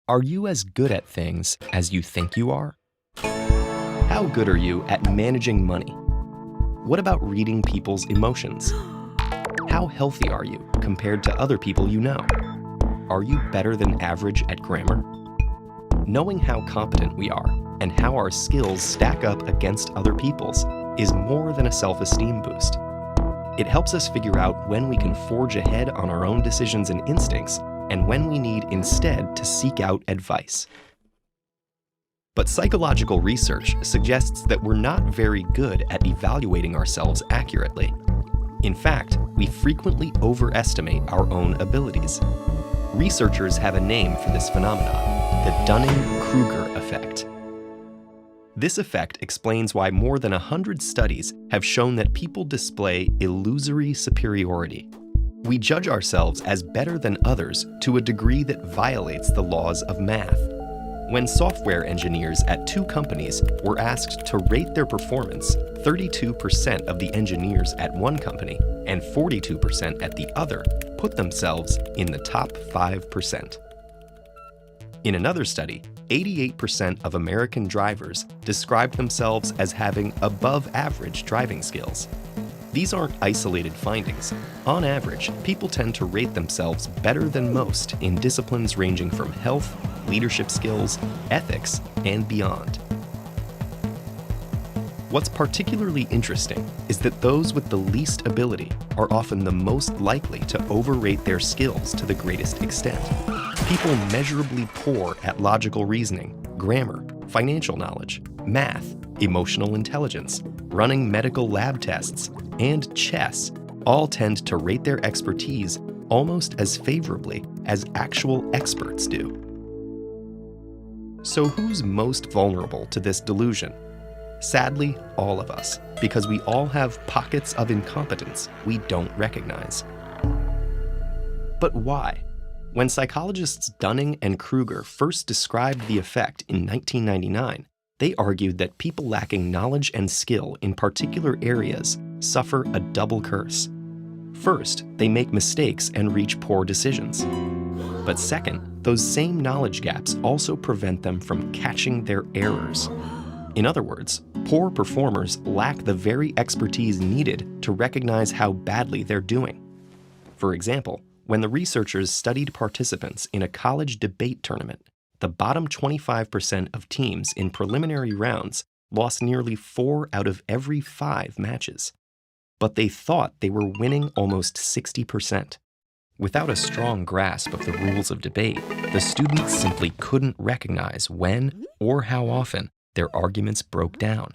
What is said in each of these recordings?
Are you as good at things as you think you are? How good are you at managing money? What about reading people's emotions? How healthy are you compared to other people you know? Are you better than average at grammar? Knowing how competent we are and how our skills stack up against other people's is more than a self-esteem boost. It helps us figure out when we can forge ahead on our own decisions and instincts and when we need instead to seek out advice. But psychological research suggests that we're not very good at evaluating ourselves accurately. In fact, we frequently overestimate our own abilities. Researchers have a name for this phenomenon: the Dunning-Kruger effect. This effect explains why more than 100 studies have shown that people display illusory superiority. We judge ourselves as better than others to a degree that violates the laws of math. When software engineers at two companies were asked to rate their performance, 32% of the engineers at one company and 42% at the other put themselves in the top 5%. In another study, 88% of American drivers described themselves as having above-average driving skills. These aren't isolated findings. On average, people tend to rate themselves better than most in disciplines ranging from health, leadership skills, ethics, and beyond. What's particularly interesting is that those with the least ability are often the most likely to overrate their skills to the greatest extent. People measurably poor at logical reasoning, grammar, financial knowledge, math, emotional intelligence, running medical lab tests, and chess all tend to rate their expertise almost as favorably as actual experts do. So who's most vulnerable to this delusion? Sadly, all of us, because we all have pockets of incompetence we don't recognize. But why? When psychologists Dunning and Kruger first described the effect in 1999, they argued that people lacking knowledge and skill in particular areas suffer a double curse. First, they make mistakes and reach poor decisions. But second, those same knowledge gaps also prevent them from catching their errors. In other words, poor performers lack the very expertise needed to recognize how badly they're doing. For example, when the researchers studied participants in a college debate tournament, the bottom 25% of teams in preliminary rounds lost nearly 4 out of every 5 matches. But they thought they were winning almost 60%. Without a strong grasp of the rules of debate, the students simply couldn't recognize when or how often their arguments broke down.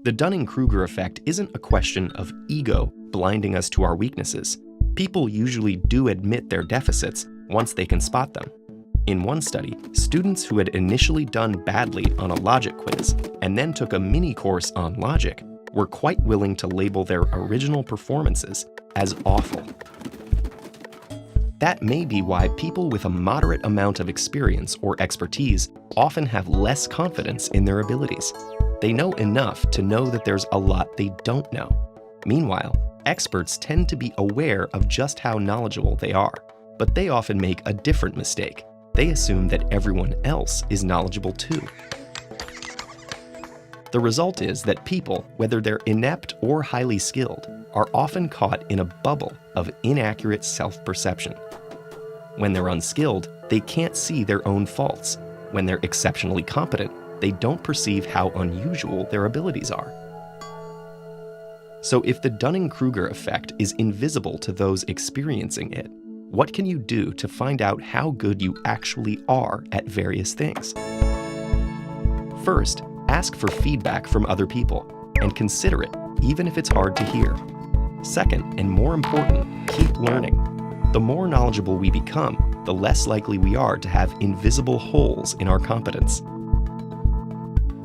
The Dunning-Kruger effect isn't a question of ego blinding us to our weaknesses. People usually do admit their deficits once they can spot them. In one study, students who had initially done badly on a logic quiz and then took a mini course on logic were quite willing to label their original performances as awful. That may be why people with a moderate amount of experience or expertise often have less confidence in their abilities. They know enough to know that there's a lot they don't know. Meanwhile, experts tend to be aware of just how knowledgeable they are, but they often make a different mistake. They assume that everyone else is knowledgeable too. The result is that people, whether they're inept or highly skilled, are often caught in a bubble of inaccurate self-perception. When they're unskilled, they can't see their own faults. When they're exceptionally competent, they don't perceive how unusual their abilities are. So if the Dunning-Kruger effect is invisible to those experiencing it, what can you do to find out how good you actually are at various things? First, ask for feedback from other people, and consider it, even if it's hard to hear. Second, and more important, keep learning. The more knowledgeable we become, the less likely we are to have invisible holes in our competence.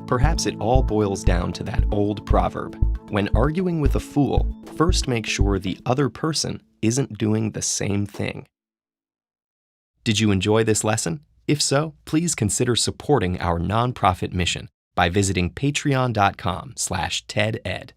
Perhaps it all boils down to that old proverb: when arguing with a fool, first make sure the other person isn't doing the same thing. Did you enjoy this lesson? If so, please consider supporting our nonprofit mission by visiting patreon.com/TEDEd.